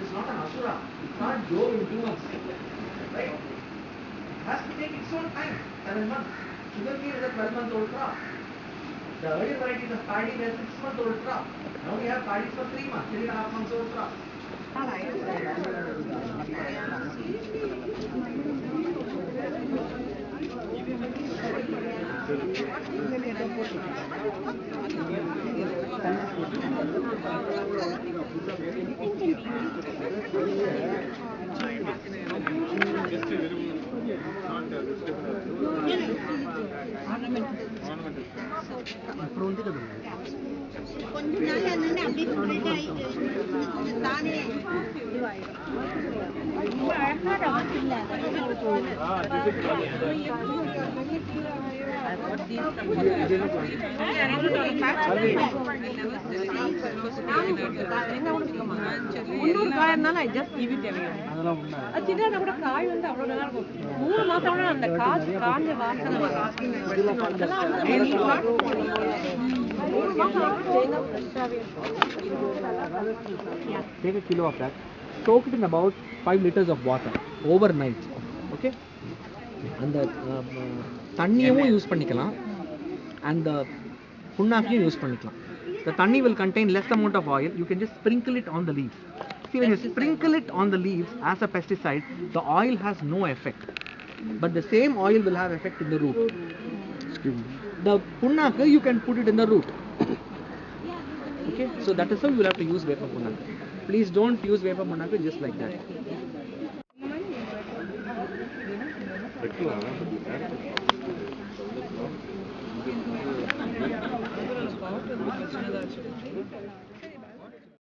It's not an asura. It can't grow in 2 months. Right? It has to take its own time, 7 months. Sugarcane is a 12-month-old crop. The earlier varieties of paddy were 6-month-old crop. Now we have paddies for 3 months, 3.5 months old crop. கொஞ்ச நாள் என்னன்னு அப்படியே spread ஆயிட்டு தானே ரொம்ப அழகா round இல்லை காயனால I just give it away. சின்ன கூட காய் வந்து அவ்வளவு நல்லா இருக்கும் 3 மாசம் அந்த காசு காஞ்ச வாசனை Take a kilo of that, soak it in about 5 liters of water overnight. Okay? And the தண்ணியவும் யூஸ் பண்ணிக்கலாம் and the புண்ணாக்கையும் யூஸ் பண்ணிக்கலாம். The thanni will contain less amount of oil. You can just sprinkle it on the leaves. See, when you sprinkle it on the leaves as a pesticide, the oil has no effect. But the same oil will have effect in the root. The punnaka, you can put it in the root. Okay, so that is how you will have to use vapor punnaka. Please don't use vapor punnaka just like that.